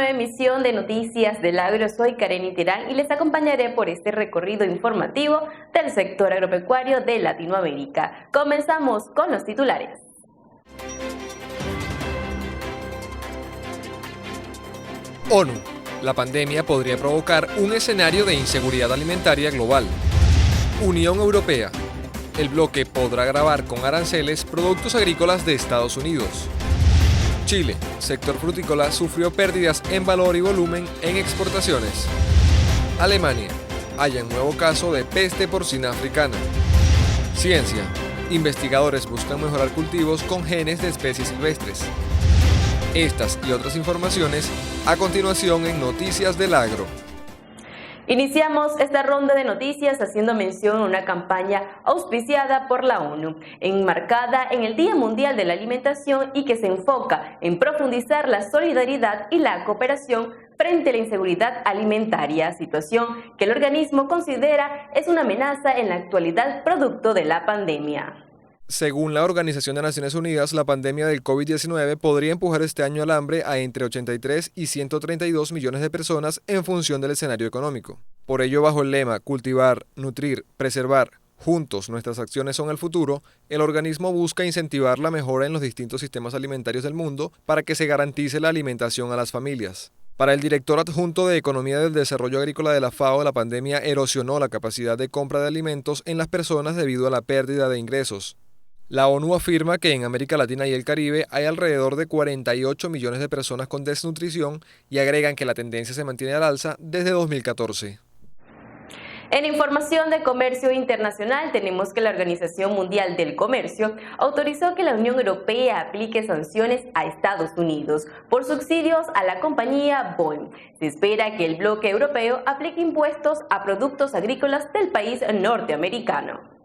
nueva emisión de Noticias del Agro. Soy Karen Terán y les acompañaré por este recorrido informativo del sector agropecuario de Latinoamérica. Comenzamos con los titulares. ONU. La pandemia podría provocar un escenario de inseguridad alimentaria global. Unión Europea. El bloque podrá gravar con aranceles productos agrícolas de Estados Unidos. Chile. Sector frutícola sufrió pérdidas en valor y volumen en exportaciones. Alemania. Halla un nuevo caso de peste porcina africana. Ciencia. Investigadores buscan mejorar cultivos con genes de especies silvestres. Estas y otras informaciones a continuación en Noticias del Agro. Iniciamos esta ronda de noticias haciendo mención a una campaña auspiciada por la ONU, enmarcada en el Día Mundial de la Alimentación y que se enfoca en profundizar la solidaridad y la cooperación frente a la inseguridad alimentaria, situación que el organismo considera es una amenaza en la actualidad producto de la pandemia. Según la Organización de Naciones Unidas, la pandemia del COVID-19 podría empujar este año al hambre a entre 83 y 132 millones de personas en función del escenario económico. Por ello, bajo el lema Cultivar, Nutrir, Preservar, juntos nuestras acciones son el futuro, el organismo busca incentivar la mejora en los distintos sistemas alimentarios del mundo para que se garantice la alimentación a las familias. Para el director adjunto de Economía del Desarrollo Agrícola de la FAO, la pandemia erosionó la capacidad de compra de alimentos en las personas debido a la pérdida de ingresos. La ONU afirma que en América Latina y el Caribe hay alrededor de 48 millones de personas con desnutrición y agregan que la tendencia se mantiene al alza desde 2014. En información de comercio internacional tenemos que la Organización Mundial del Comercio autorizó que la Unión Europea aplique sanciones a Estados Unidos por subsidios a la compañía Boeing. Se espera que el bloque europeo aplique impuestos a productos agrícolas del país norteamericano.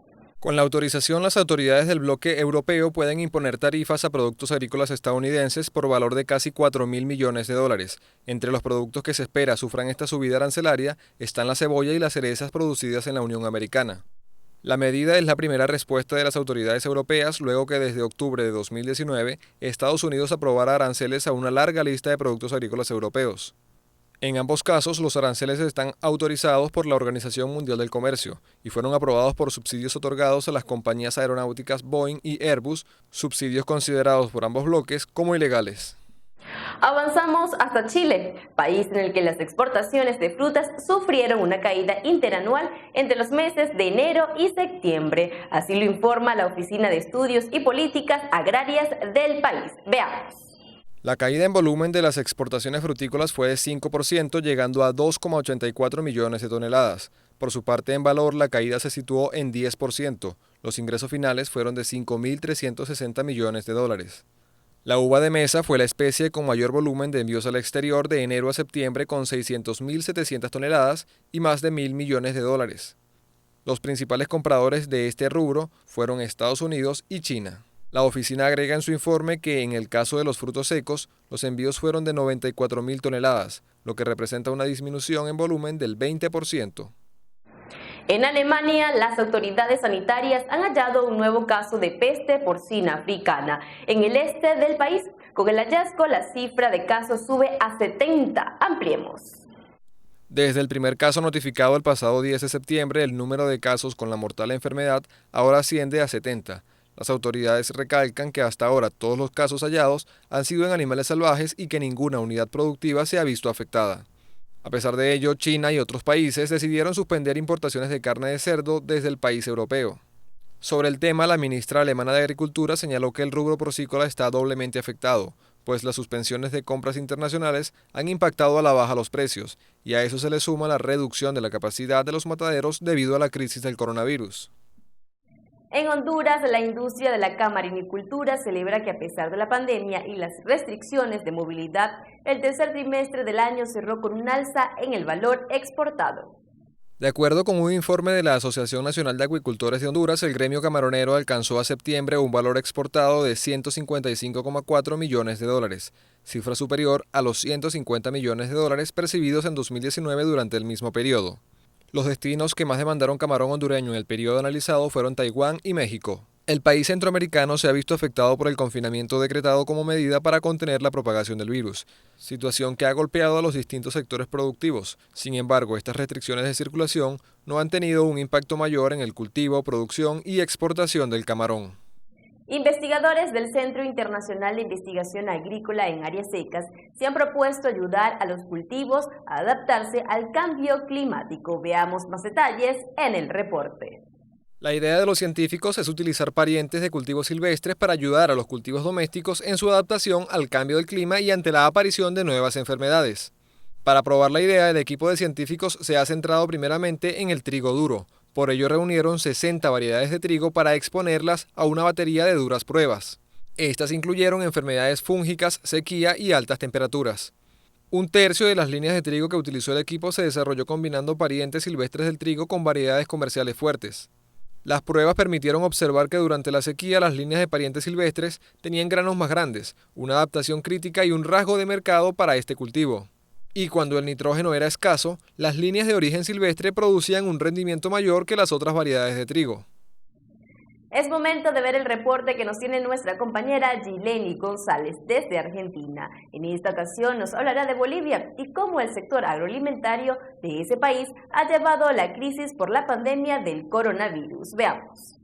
Con la autorización, las autoridades del bloque europeo pueden imponer tarifas a productos agrícolas estadounidenses por valor de casi 4.000 millones de dólares. Entre los productos que se espera sufran esta subida arancelaria están la cebolla y las cerezas producidas en la Unión Americana. La medida es la primera respuesta de las autoridades europeas luego que desde octubre de 2019 Estados Unidos aprobara aranceles a una larga lista de productos agrícolas europeos. En ambos casos, los aranceles están autorizados por la Organización Mundial del Comercio y fueron aprobados por subsidios otorgados a las compañías aeronáuticas Boeing y Airbus, subsidios considerados por ambos bloques como ilegales. Avanzamos hasta Chile, país en el que las exportaciones de frutas sufrieron una caída interanual entre los meses de enero y septiembre. Así lo informa la Oficina de Estudios y Políticas Agrarias del país. Veamos. La caída en volumen de las exportaciones frutícolas fue de 5%, llegando a 2,84 millones de toneladas. Por su parte, en valor, la caída se situó en 10%. Los ingresos finales fueron de 5.360 millones de dólares. La uva de mesa fue la especie con mayor volumen de envíos al exterior de enero a septiembre con 600.700 toneladas y más de 1.000 millones de dólares. Los principales compradores de este rubro fueron Estados Unidos y China. La oficina agrega en su informe que en el caso de los frutos secos, los envíos fueron de 94.000 toneladas, lo que representa una disminución en volumen del 20%. En Alemania, las autoridades sanitarias han hallado un nuevo caso de peste porcina africana en el este del país. Con el hallazgo, la cifra de casos sube a 70. Ampliemos. Desde el primer caso notificado el pasado 10 de septiembre, el número de casos con la mortal enfermedad ahora asciende a 70. Las autoridades recalcan que hasta ahora todos los casos hallados han sido en animales salvajes y que ninguna unidad productiva se ha visto afectada. A pesar de ello, China y otros países decidieron suspender importaciones de carne de cerdo desde el país europeo. Sobre el tema, la ministra alemana de Agricultura señaló que el rubro porcícola está doblemente afectado, pues las suspensiones de compras internacionales han impactado a la baja los precios, y a eso se le suma la reducción de la capacidad de los mataderos debido a la crisis del coronavirus. En Honduras, la industria de la camarinicultura celebra que a pesar de la pandemia y las restricciones de movilidad, el tercer trimestre del año cerró con un alza en el valor exportado. De acuerdo con un informe de la Asociación Nacional de Acuicultores de Honduras, el gremio camaronero alcanzó a septiembre un valor exportado de 155,4 millones de dólares, cifra superior a los 150 millones de dólares percibidos en 2019 durante el mismo periodo. Los destinos que más demandaron camarón hondureño en el periodo analizado fueron Taiwán y México. El país centroamericano se ha visto afectado por el confinamiento decretado como medida para contener la propagación del virus, situación que ha golpeado a los distintos sectores productivos. Sin embargo, estas restricciones de circulación no han tenido un impacto mayor en el cultivo, producción y exportación del camarón. Investigadores del Centro Internacional de Investigación Agrícola en Áreas Secas se han propuesto ayudar a los cultivos a adaptarse al cambio climático. Veamos más detalles en el reporte. La idea de los científicos es utilizar parientes de cultivos silvestres para ayudar a los cultivos domésticos en su adaptación al cambio del clima y ante la aparición de nuevas enfermedades. Para probar la idea, el equipo de científicos se ha centrado primeramente en el trigo duro. Por ello reunieron 60 variedades de trigo para exponerlas a una batería de duras pruebas. Estas incluyeron enfermedades fúngicas, sequía y altas temperaturas. Un tercio de las líneas de trigo que utilizó el equipo se desarrolló combinando parientes silvestres del trigo con variedades comerciales fuertes. Las pruebas permitieron observar que durante la sequía las líneas de parientes silvestres tenían granos más grandes, una adaptación crítica y un rasgo de mercado para este cultivo. Y cuando el nitrógeno era escaso, las líneas de origen silvestre producían un rendimiento mayor que las otras variedades de trigo. Es momento de ver el reporte que nos tiene nuestra compañera Gileni González desde Argentina. En esta ocasión nos hablará de Bolivia y cómo el sector agroalimentario de ese país ha llevado la crisis por la pandemia del coronavirus. Veamos.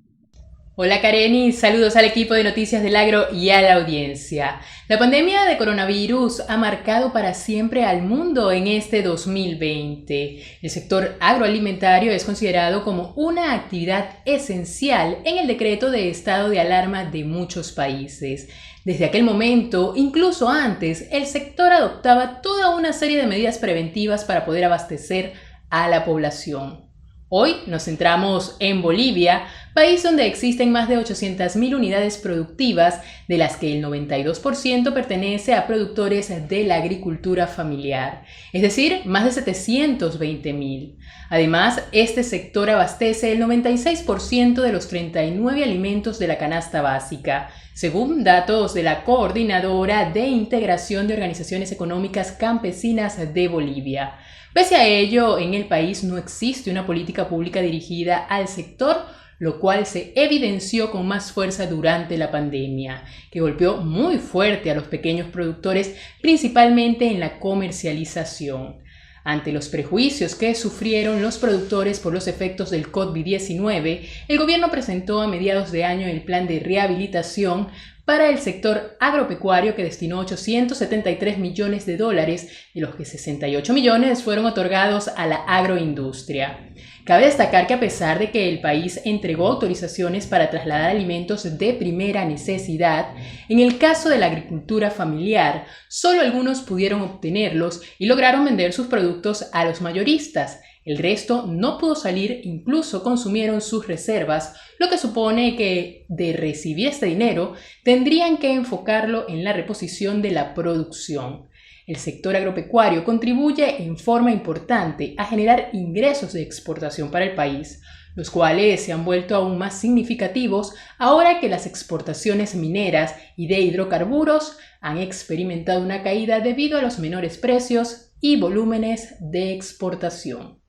Hola Kareni, saludos al equipo de Noticias del Agro y a la audiencia. La pandemia de coronavirus ha marcado para siempre al mundo en este 2020. El sector agroalimentario es considerado como una actividad esencial en el decreto de estado de alarma de muchos países. Desde aquel momento, incluso antes, el sector adoptaba toda una serie de medidas preventivas para poder abastecer a la población. Hoy nos centramos en Bolivia, país donde existen más de 800.000 unidades productivas, de las que el 92% pertenece a productores de la agricultura familiar, es decir, más de 720.000. Además, este sector abastece el 96% de los 39 alimentos de la canasta básica, según datos de la Coordinadora de Integración de Organizaciones Económicas Campesinas de Bolivia. Pese a ello, en el país no existe una política pública dirigida al sector, lo cual se evidenció con más fuerza durante la pandemia, que golpeó muy fuerte a los pequeños productores, principalmente en la comercialización. Ante los prejuicios que sufrieron los productores por los efectos del COVID-19, el gobierno presentó a mediados de año el plan de rehabilitación para el sector agropecuario, que destinó 873 millones de dólares, de los que 68 millones fueron otorgados a la agroindustria. Cabe destacar que a pesar de que el país entregó autorizaciones para trasladar alimentos de primera necesidad, en el caso de la agricultura familiar, solo algunos pudieron obtenerlos y lograron vender sus productos a los mayoristas. El resto no pudo salir, incluso consumieron sus reservas, lo que supone que, de recibir este dinero, tendrían que enfocarlo en la reposición de la producción. El sector agropecuario contribuye en forma importante a generar ingresos de exportación para el país, los cuales se han vuelto aún más significativos ahora que las exportaciones mineras y de hidrocarburos han experimentado una caída debido a los menores precios y volúmenes de exportación.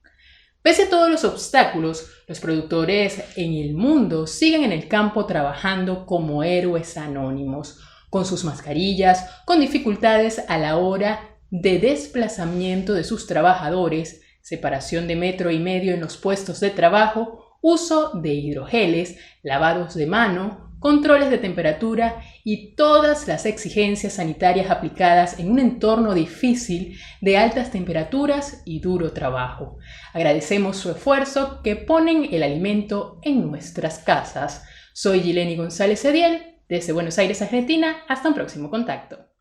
Pese a todos los obstáculos, los productores en el mundo siguen en el campo trabajando como héroes anónimos, con sus mascarillas, con dificultades a la hora de desplazamiento de sus trabajadores, separación de 1,5 metros en los puestos de trabajo, uso de hidrogeles, lavados de mano, controles de temperatura y todas las exigencias sanitarias aplicadas en un entorno difícil de altas temperaturas y duro trabajo. Agradecemos su esfuerzo que ponen el alimento en nuestras casas. Soy Gileni González Ediel, desde Buenos Aires, Argentina. Hasta un próximo contacto.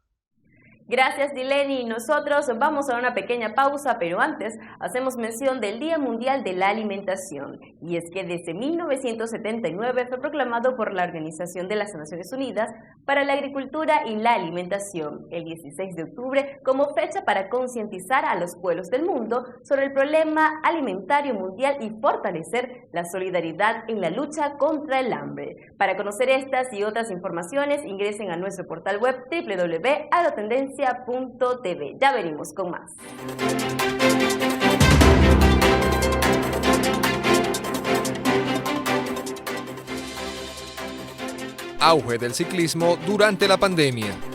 Gracias, Dileni. Nosotros vamos a una pequeña pausa, pero antes hacemos mención del Día Mundial de la Alimentación. Y es que desde 1979 fue proclamado por la Organización de las Naciones Unidas para la Agricultura y la Alimentación, el 16 de octubre, como fecha para concientizar a los pueblos del mundo sobre el problema alimentario mundial y fortalecer la solidaridad en la lucha contra el hambre. Para conocer estas y otras informaciones, ingresen a nuestro portal web www.agrotendencia.tv. Ya venimos con más. auge del ciclismo durante la pandemia.